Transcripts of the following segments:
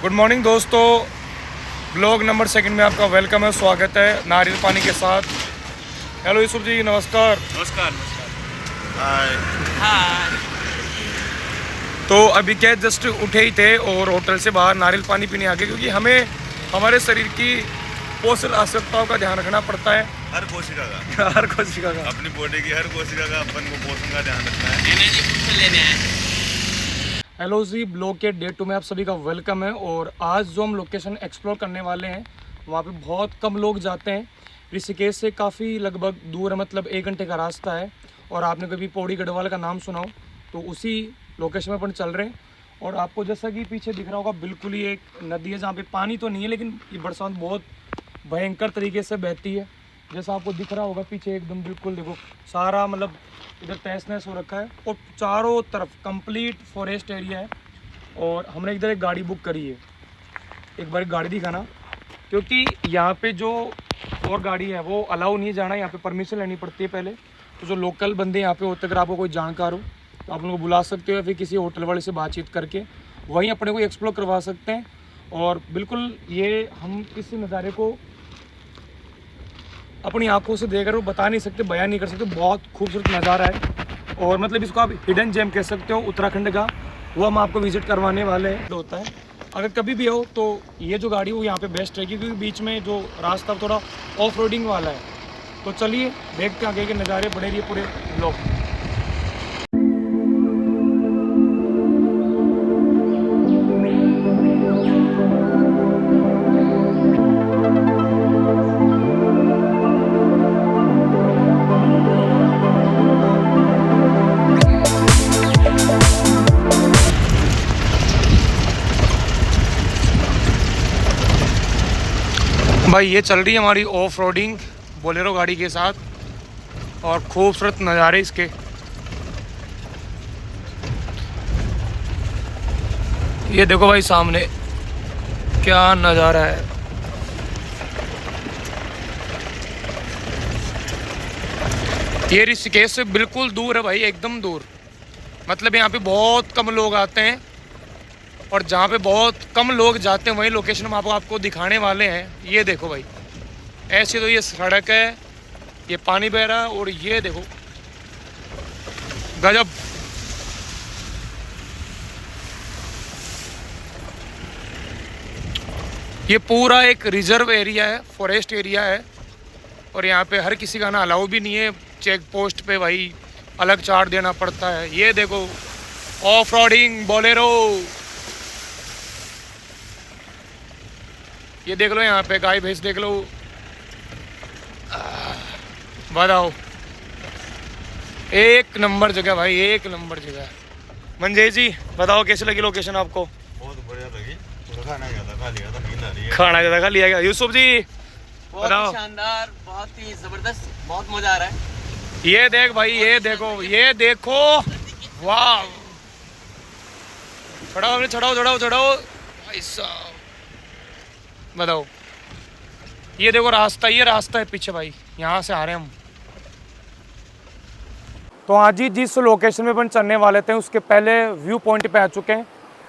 Good morning दोस्तों, blog number 2 में आपका वेलकम है, स्वागत है नारियल पानी के साथ। हेलो यूसुफ जी, नमस्कार। नमस्कार। हाय। हाय। तो अभी क्या जस्ट उठे ही थे और होटल से बाहर नारियल पानी पीने आ गए, क्योंकि हमें हमारे शरीर की पोषण आवश्यकताओं का ध्यान रखना पड़ता है। हर कोशिका का हर कोशिका का, अपनी बॉडी की हर कोशिका का अपन को पोषण का ध्यान रखना है। एनर्जी बूस्ट लेने आए। हेलो जी, ब्लॉग के डे 2 में आप सभी का वेलकम है। और आज जो हम लोकेशन एक्सप्लोर करने वाले हैं वहाँ पे बहुत कम लोग जाते हैं। ऋषिकेश से काफ़ी लगभग दूर है, मतलब 1 घंटे का रास्ता है। और आपने कभी पौड़ी गढ़वाल का नाम सुना हो तो उसी लोकेशन में अपन चल रहे हैं। और आपको जैसा कि पीछे दिख रहा होगा, बिल्कुल ही एक नदी है जहाँ पे पानी तो नहीं है, लेकिन ये बरसात बहुत भयंकर तरीके से बहती है। जैसा आपको दिख रहा होगा पीछे एकदम, बिल्कुल देखो सारा मतलब इधर तहस नहस हो रखा है और चारों तरफ कंप्लीट फॉरेस्ट एरिया है। और हमने इधर एक गाड़ी बुक करी है, एक बार गाड़ी दिखाना, क्योंकि यहाँ पे जो और गाड़ी है वो अलाउ नहीं जाना, यहाँ पे परमिशन लेनी पड़ती है पहले। तो जो लोकल बंदे यहाँ पे होते, अगर आपको कोई जानकार हो तो आप उनको बुला सकते हो या फिर किसी होटल वाले से बातचीत करके वहीं अपने को एक्सप्लोर करवा सकते हैं। और बिल्कुल ये हम इस नज़ारे को अपनी आंखों से देखकर वो बता नहीं सकते, बयान नहीं कर सकते। बहुत खूबसूरत नज़ारा है और मतलब इसको आप हिडन जेम कह सकते हो उत्तराखंड का। वो हम आपको विजिट करवाने वाले हैं। होता है अगर कभी भी हो तो ये जो गाड़ी वो यहाँ पे बेस्ट रहेगी, क्योंकि बीच में जो रास्ता थोड़ा ऑफ रोडिंग वाला है। तो चलिए देखते हैं आगे के नज़ारे, बने रहिए पूरे ब्लॉग। भाई ये चल रही है हमारी ऑफ रोडिंग बोलेरो गाड़ी के साथ और खूबसूरत नज़ारे इसके। ये देखो भाई सामने क्या नज़ारा है। ये ऋषिकेश से बिल्कुल दूर है भाई, एकदम दूर। मतलब यहाँ पे बहुत कम लोग आते हैं और जहाँ पे बहुत कम लोग जाते हैं वही लोकेशन हम आपको दिखाने वाले हैं। ये देखो भाई, ऐसे तो ये सड़क है, ये पानी बह रहा है और ये देखो गजब। ये पूरा एक रिजर्व एरिया है, फॉरेस्ट एरिया है। और यहाँ पे हर किसी का ना अलाउ भी नहीं है, चेक पोस्ट पे भाई अलग चार्ज देना पड़ता है। ये देखो ऑफ रोडिंग बोलेरो, ये देख लो यहाँ पे गाय भैंस देख लो। बताओ, एक नंबर जगह भाई, एक नंबर जगह। मंजय जी बताओ कैसी लगी लोकेशन आपको? बहुत बढ़िया लगी। खाना ज़्यादा खा लिया था, नींद आ रही है। खाना ज़्यादा खा लिया गया। यूसुफ जी बहुत बताओ। ही शानदार, बहुत ही जबरदस्त, बहुत मजा आ रहा है। ये देख भाई, ये देखो, ये देखो, वाह। चढ़ाओ हमने, चढ़ाओ चढ़ाओ चढ़ाओ भाई साहब। बताओ, ये देखो रास्ता, ये रास्ता है पीछे भाई, यहाँ से आ रहे हैं हम। तो आज ही जिस लोकेशन में अपन चलने वाले थे उसके पहले व्यू पॉइंट पे आ चुके हैं।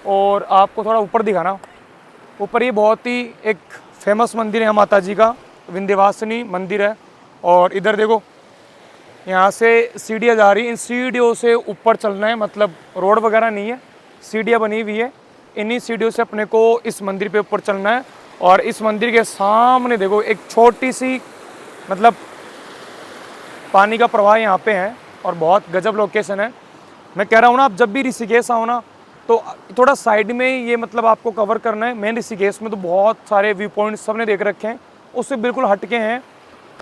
और आपको थोड़ा ऊपर दिखाना, ऊपर ये बहुत ही एक फेमस मंदिर है माता जी का, विंध्यवासिनी मंदिर है। और इधर देखो यहाँ से सीढ़ियाँ जा रही हैं, इन सीढ़ियों से ऊपर चलना है, मतलब रोड वगैरह नहीं है, सीढ़ियाँ बनी हुई है। इन्हीं सीढ़ियों से अपने को इस मंदिर पे ऊपर चलना है। और इस मंदिर के सामने देखो एक छोटी सी मतलब पानी का प्रवाह यहाँ पे है और बहुत गजब लोकेशन है। मैं कह रहा हूँ ना, आप जब भी ऋषिकेश आओ ना तो थोड़ा साइड में ये मतलब आपको कवर करना है। मेन ऋषिकेश में तो बहुत सारे व्यू पॉइंट सबने देख रखे हैं, उससे बिल्कुल हटके हैं।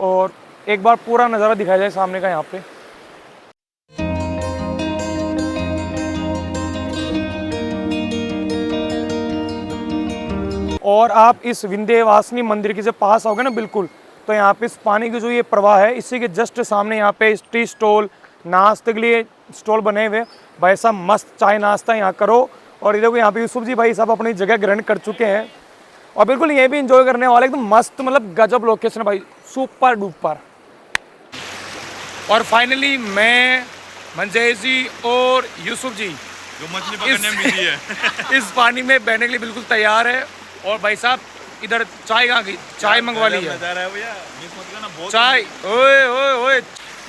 और एक बार पूरा नज़ारा दिखाया जाए सामने का यहाँ पे। और आप इस विंध्यवासिनी मंदिर के जब पास आओगे ना बिल्कुल, तो यहाँ पे इस पानी की जो ये प्रवाह है, इसी के जस्ट सामने यहाँ पे टी स्टॉल, नाश्ते के लिए स्टॉल बने हुए भाई साहब। मस्त चाय नाश्ता यहाँ करो। और इधर को यहाँ पे यूसुफ जी भाई साहब अपनी जगह ग्रहण कर चुके हैं और बिल्कुल ये भी इंजॉय करने वाले, एकदम मस्त, मतलब गजब लोकेशन भाई, सुपर डुपर। और फाइनली मैं, मंजय जी और यूसुफ जी जो मछली पकड़ने में बिजी है। इस पानी में बहने के लिए बिल्कुल तैयार है। और भाई साहब इधर चाय कहाँ गई? चाय मंगवा ली है। नजारा है भैया, मिस मत करना, बहुत चाय ओए ओए ओए।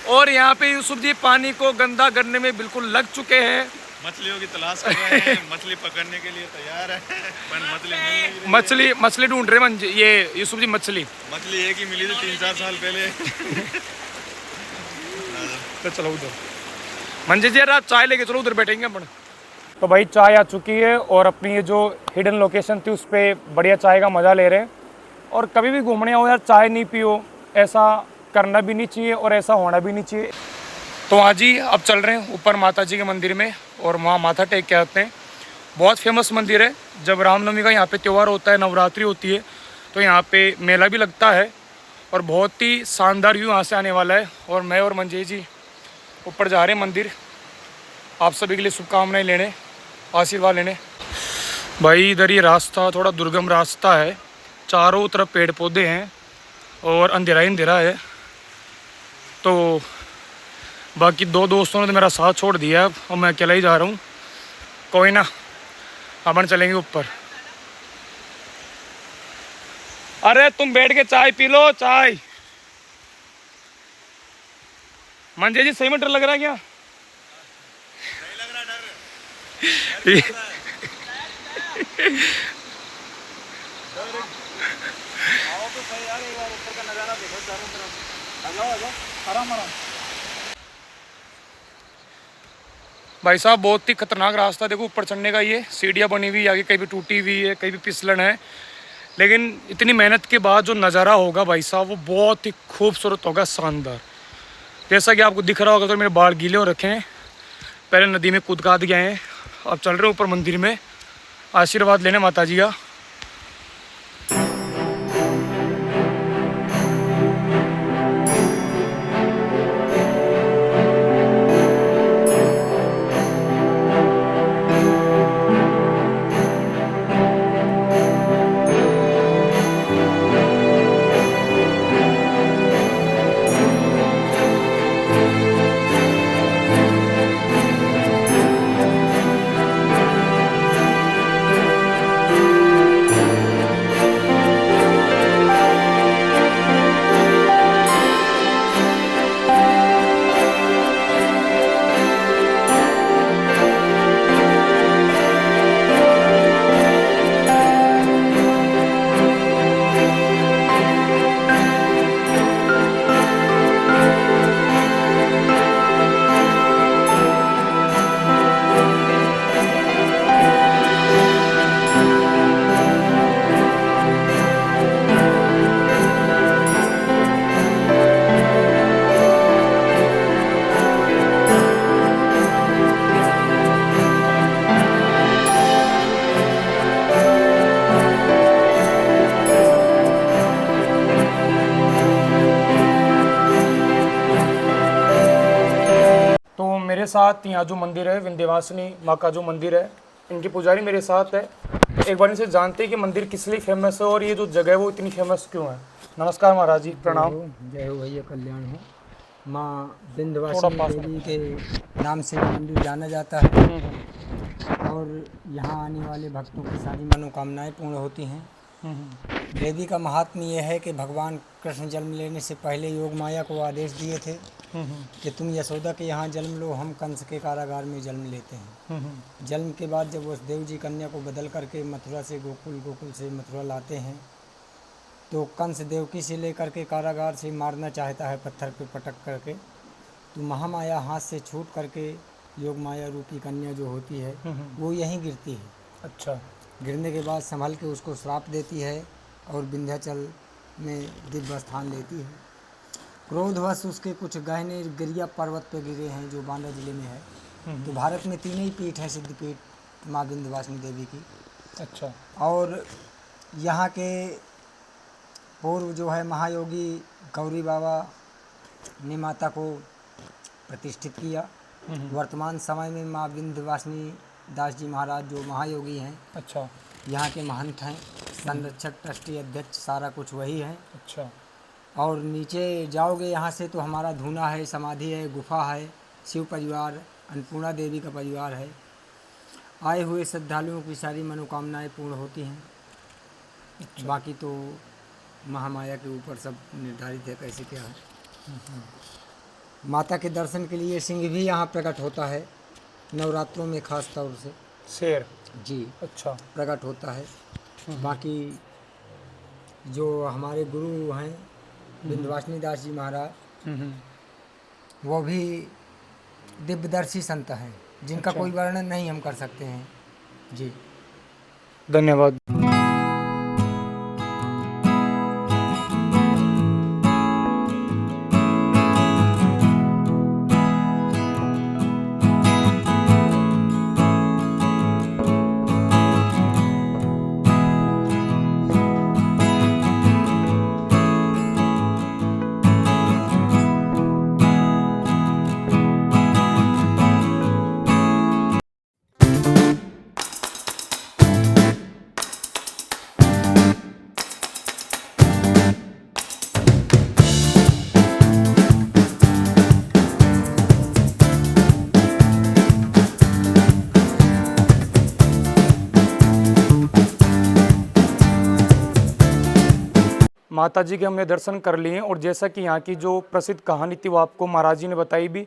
और यहाँ पे यूसुफ जी पानी को गंदा करने में बिल्कुल लग चुके हैं। मछलियों की तलाश कर रहे हैं, मछली पकड़ने के लिए तैयार है, पर मछली मिल नहीं रही है। मछली ढूंढ रहे हैं ये यूसुफ जी। मछली एक ही मिली थी 3-4 साल पहले। तो चलो उधर मंजे जी यार चाय लेके चलो, उधर बैठेंगे अपन। तो भाई चाय आ चुकी है और अपनी ये जो हिडन लोकेशन थी उस पर बढ़िया चाय का मज़ा ले रहे हैं। और कभी भी घूमने आओ यार चाय नहीं पियो, ऐसा करना भी नहीं चाहिए और ऐसा होना भी नहीं चाहिए। तो हाँ जी अब चल रहे हैं ऊपर माता जी के मंदिर में और वहाँ माथा टेक के आते हैं। बहुत फेमस मंदिर है। जब रामनवमी का यहाँ पे त्यौहार होता है, नवरात्रि होती है, तो यहाँ पे मेला भी लगता है और बहुत ही शानदार व्यू यहाँ से आने वाला है। और मैं और मंजय जी ऊपर जा रहे हैं मंदिर, आप सभी के लिए शुभकामनाएं लेने, आशीर्वाद लेने। भाई इधर ये रास्ता थोड़ा दुर्गम रास्ता है, चारों तरफ पेड़ पौधे हैं और अंधेरा ही अंधेरा है। तो बाकी दो दोस्तों ने तो मेरा साथ छोड़ दिया है और मैं अकेला ही जा रहा हूँ। कोई ना, अपन चलेंगे ऊपर। अरे तुम बैठ के चाय पी लो, चाय। मंजे जी सही में डर लग रहा है क्या? नहीं लग रहा डर। आओ तो सही यार, एक बार ऊपर का नजारा देखो चारों तरफ। आ जाओ आराम आराम। भाई साहब बहुत ही खतरनाक रास्ता, देखो ऊपर चढ़ने का। ये सीढ़ियाँ बनी हुई, आगे कहीं भी टूटी हुई है, कहीं भी फिसलन है, लेकिन इतनी मेहनत के बाद जो नज़ारा होगा भाई साहब वो बहुत ही खूबसूरत होगा, शानदार। जैसा कि आपको दिख रहा होगा, तो मेरे बाल गीले हो रखे हैं, पहले नदी में कूद काद गए हैं, अब चल रहे ऊपर मंदिर में आशीर्वाद लेने माता जी का। मेरे साथ यहाँ जो मंदिर है विंध्यवासिनी माँ का जो मंदिर है, इनकी पुजारी मेरे साथ है। एक बार इनसे जानते हैं कि मंदिर किस लिए फेमस है और ये जो जगह है वो इतनी फेमस क्यों है। नमस्कार महाराज जी, प्रणाम। जय हो भैया, कल्याण हो। माँ विंध्यवासिनी देवी के नाम से मंदिर जाना जाता है और यहाँ आने वाले भक्तों की सारी मनोकामनाएं पूर्ण होती हैं। देवी का महात्म्य यह है कि भगवान कृष्ण जन्म लेने से पहले योग माया को आदेश दिए थे कि तुम यशोदा के यहाँ जन्म लो, हम कंस के कारागार में जन्म लेते हैं। जन्म के बाद जब उस देव जी कन्या को बदल करके मथुरा से गोकुल, गोकुल से मथुरा लाते हैं, तो कंस देवकी से लेकर के कारागार से मारना चाहता है पत्थर पे पटक करके। तो महामाया हाथ से छूट करके योग माया रूपी कन्या जो होती है वो यहीं गिरती है। अच्छा। गिरने के बाद संभल के उसको श्राप देती है और विंध्याचल में दिव्य स्थान लेती है। क्रोधवश उसके कुछ गहने गिरिया पर्वत पे गिरे हैं जो बांदा जिले में है। तो भारत में 3 ही पीठ है सिद्धपीठ माँ विंध्यवासिनी देवी की। अच्छा। और यहाँ के पूर्व जो है महायोगी गौरी बाबा ने माता को प्रतिष्ठित किया। वर्तमान समय में माँ विंध्यवासिनी दास जी महाराज जो महायोगी हैं, अच्छा, यहाँ के महंत हैं, संरक्षक ट्रस्टी अध्यक्ष, सारा कुछ वही है। अच्छा। और नीचे जाओगे यहाँ से तो हमारा धूना है, समाधि है, गुफा है, शिव परिवार, अन्नपूर्णा देवी का परिवार है। आए हुए श्रद्धालुओं की सारी मनोकामनाएं पूर्ण होती हैं। बाकी तो महामाया के ऊपर सब निर्धारित है कैसे क्या है। माता के दर्शन के लिए सिंह भी यहाँ प्रकट होता है नवरात्रों में, खास तौर से शेर। जी अच्छा। प्रकट होता है। बाकी जो हमारे गुरु हैं विंध्यवासिनी दास जी महाराज, वो भी दिव्यदर्शी संत हैं जिनका कोई वर्णन नहीं हम कर सकते हैं जी। धन्यवाद। माता जी के हमने दर्शन कर लिए और जैसा कि यहाँ की जो प्रसिद्ध कहानी थी वो आपको महाराज जी ने बताई भी,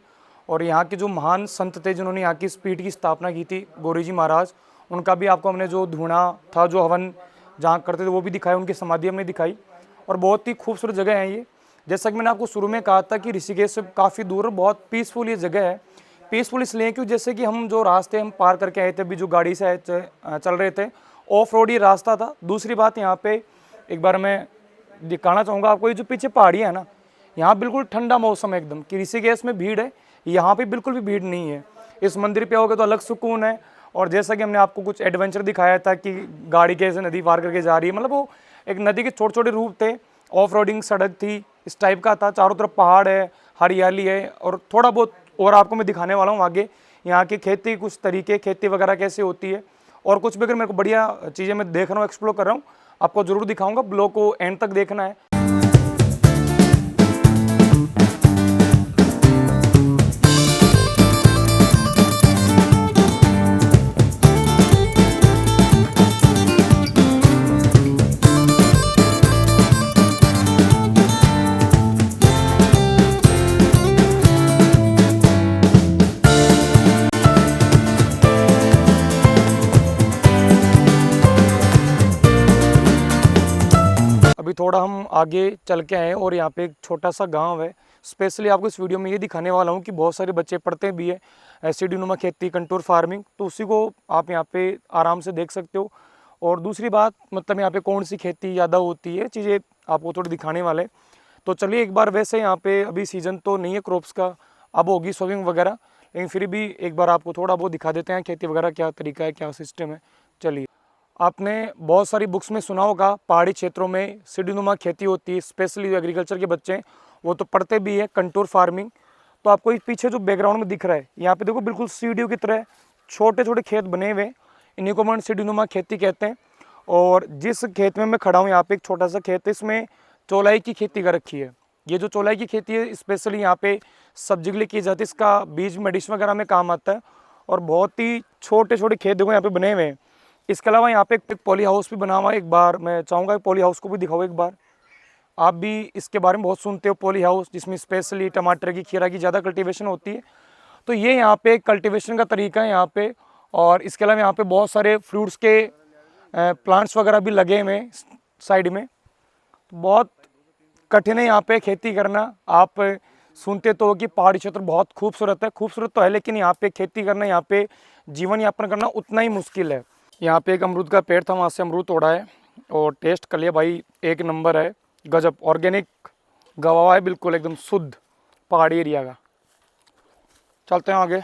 और यहाँ के जो महान संत थे जिन्होंने यहाँ की इस पीठ की स्थापना की थी गौरी जी महाराज, उनका भी आपको हमने जो धूना था, जो हवन जहाँ करते थे वो भी दिखाया, उनकी समाधि हमने दिखाई। और बहुत ही खूबसूरत जगह है ये। जैसा कि मैंने आपको शुरू में कहा था कि ऋषिकेश से काफ़ी दूर बहुत पीसफुल ये जगह है। पीसफुल इसलिए क्यों, जैसे कि हम जो रास्ते हम पार करके आए थे अभी, जो गाड़ी से चल रहे थे, ऑफ रोड ये रास्ता था। दूसरी बात, यहाँ पे एक बार मैं दिखाना चाहूँगा आपको, ये जो पीछे पहाड़ियाँ है ना, यहाँ बिल्कुल ठंडा मौसम है एकदम। कि ऋषिकेश में भीड़ है, यहाँ पे बिल्कुल भी भीड़ नहीं है। इस मंदिर पे आओगे तो अलग सुकून है। और जैसा कि हमने आपको कुछ एडवेंचर दिखाया था कि गाड़ी कैसे नदी पार करके जा रही है, मतलब वो एक नदी के छोटे छोटे रूप थे, ऑफ रोडिंग सड़क थी, इस टाइप का था। चारों तरफ पहाड़ है, हरियाली है, और थोड़ा बहुत और आपको मैं दिखाने वाला हूँ आगे यहाँ की खेती, कुछ तरीके खेती वगैरह कैसे होती है, और कुछ भी अगर मेरे को बढ़िया चीज़ें मैं देख रहा हूँ, एक्सप्लोर कर रहा हूँ, आपको जरूर दिखाऊंगा। ब्लॉग को एंड तक देखना है। अभी थोड़ा हम आगे चल के आए और यहाँ पे एक छोटा सा गांव है। स्पेशली आपको इस वीडियो में ये दिखाने वाला हूँ कि बहुत सारे बच्चे पढ़ते भी है सीढ़ी नुमा खेती, कंटूर फार्मिंग, तो उसी को आप यहाँ पे आराम से देख सकते हो। और दूसरी बात, मतलब यहाँ पे कौन सी खेती ज़्यादा होती है, चीज़ें आपको थोड़ी दिखाने वाले। तो चलिए एक बार, वैसे यहाँ पे अभी सीज़न तो नहीं है क्रॉप्स का, अब होगी सोविंग वगैरह, लेकिन फिर भी एक बार आपको थोड़ा बहुत दिखा देते हैं खेती वगैरह क्या तरीका है, क्या सिस्टम है। चलिए, आपने बहुत सारी बुक्स में सुना होगा पहाड़ी क्षेत्रों में सीढ़ीनुमा खेती होती है, स्पेशली जो एग्रीकल्चर के बच्चे हैं वो तो पढ़ते भी है कंटूर फार्मिंग। तो आपको इस पीछे जो बैकग्राउंड में दिख रहा है, यहाँ पे देखो बिल्कुल सीढ़ियों की तरह छोटे छोटे खेत बने हुए, इन्हीं को हम सीढ़ीनुमा खेती कहते हैं। और जिस खेत में मैं खड़ा हूँ, यहाँ पे एक छोटा सा खेत है, इसमें चौलाई की खेती कर रखी है। ये जो चौलाई की खेती है स्पेशली यहाँ पे सब्जी के लिए की जाती है, इसका बीज मेडिसिन वगैरह में काम आता है। और बहुत ही छोटे छोटे खेत देखो यहाँ पे बने हुए हैं। इसके अलावा यहाँ पे एक पॉली हाउस भी बना हुआ है। एक बार मैं चाहूँगा पॉली हाउस को भी दिखाओ एक बार। आप भी इसके बारे में बहुत सुनते हो, पॉली हाउस, जिसमें स्पेशली टमाटर की, खीरा की ज़्यादा कल्टीवेशन होती है। तो ये यहाँ पे कल्टीवेशन का तरीका है यहाँ पे। और इसके अलावा यहाँ पे बहुत सारे फ्रूट्स के प्लांट्स वगैरह भी लगे हुए हैं साइड में। तो बहुत कठिन है यहाँ पे खेती करना। आप सुनते तो हो कि पहाड़ी क्षेत्र बहुत खूबसूरत है, खूबसूरत तो है, लेकिन यहाँ पे खेती करना, यहाँ पे जीवन यापन करना उतना ही मुश्किल है। यहाँ पे एक अमरूद का पेड़ था, वहाँ से अमरूद तोड़ा है और टेस्ट कर लिया भाई, एक नंबर है, गजब। ऑर्गेनिक गवावा है, बिल्कुल एकदम शुद्ध पहाड़ी एरिया का। चलते हैं आगे।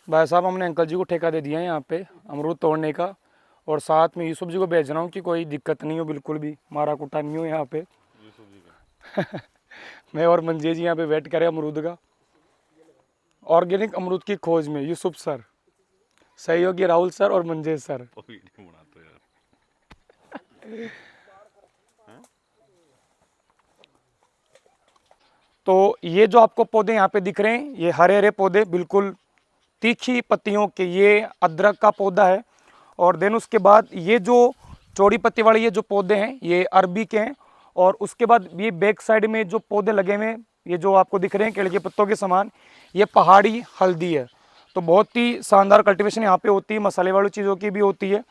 भाई साहब, हमने अंकल जी को ठेका दे दिया है यहाँ पे अमरूद तोड़ने का, और साथ में यूसुफ जी को भेज रहा हूँ कि कोई दिक्कत नहीं हो, बिल्कुल भी मारा कुटा नहीं हो यहाँ पे। मैं और मंजे जी यहाँ पे वेट करें अमरूद का, ऑर्गेनिक अमरूद की खोज में। यूसुफ सर, सहयोगी राहुल सर और मंजे सर। तो ये जो आपको पौधे यहाँ पे दिख रहे हैं, ये हरे हरे पौधे बिल्कुल तीखी पत्तियों के, ये अदरक का पौधा है। और देन उसके बाद ये जो चौड़ी पत्ती वाले ये जो पौधे हैं ये अरबी के हैं। और उसके बाद ये बैक साइड में जो पौधे लगे हुए हैं, ये जो आपको दिख रहे हैं केले के पत्तों के समान, ये पहाड़ी हल्दी है। तो बहुत ही शानदार कल्टीवेशन यहाँ पे होती है, मसाले वाली चीज़ों की भी होती है।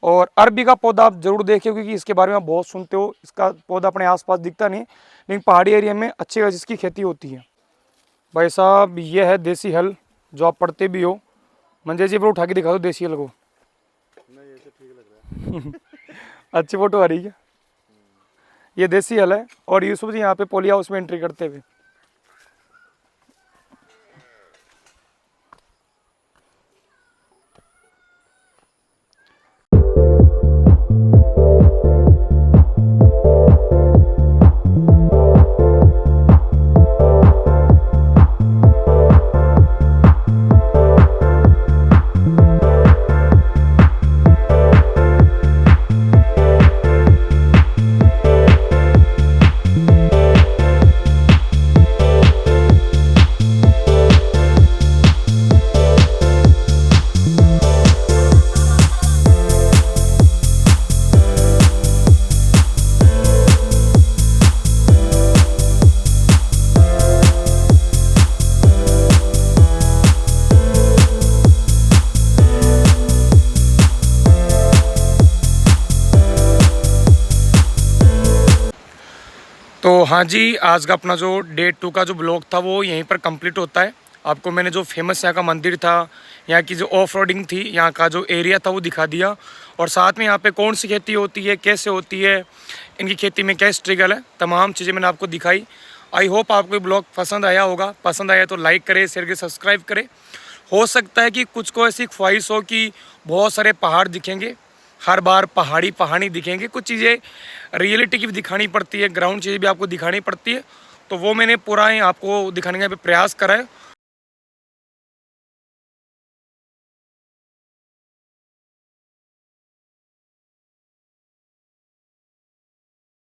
और अरबी का पौधा आप जरूर देखिए, क्योंकि इसके बारे में आप बहुत सुनते हो। इसका पौधा अपने आसपास दिखता नहीं, लेकिन पहाड़ी एरिया में अच्छी खासी इसकी खेती होती है। भाई साहब ये है देसी हल, जो आप पढ़ते भी हो। मंजे जी पर उठा के दिखा दो देसी हल को। नहीं ऐसे ठीक लग रहा है। अच्छी फोटो आ रही है। ये देसी हल है और यूसुफ जी यहाँ पे पोली हाउस में एंट्री करते हुए। तो हाँ जी, आज का अपना जो डे 2 का जो ब्लॉग था वो यहीं पर कंप्लीट होता है। आपको मैंने जो फेमस यहाँ का मंदिर था, यहाँ की जो ऑफ रोडिंग थी, यहाँ का जो एरिया था वो दिखा दिया। और साथ में यहाँ पे कौन सी खेती होती है, कैसे होती है, इनकी खेती में क्या स्ट्रगल है, तमाम चीज़ें मैंने आपको दिखाई। आई होप आपको ये ब्लॉग पसंद आया होगा। पसंद आया तो लाइक करें, शेयर करें, सब्सक्राइब करें। हो सकता है कि कुछ को ऐसी ख्वाहिश हो कि बहुत सारे पहाड़ दिखेंगे, हर बार पहाड़ी दिखेंगे। कुछ चीज़ें रियलिटी की भी दिखानी पड़ती है, ग्राउंड चीज़ें भी आपको दिखानी पड़ती है। तो वो मैंने पूरा ही आपको दिखाने का प्रयास करा है।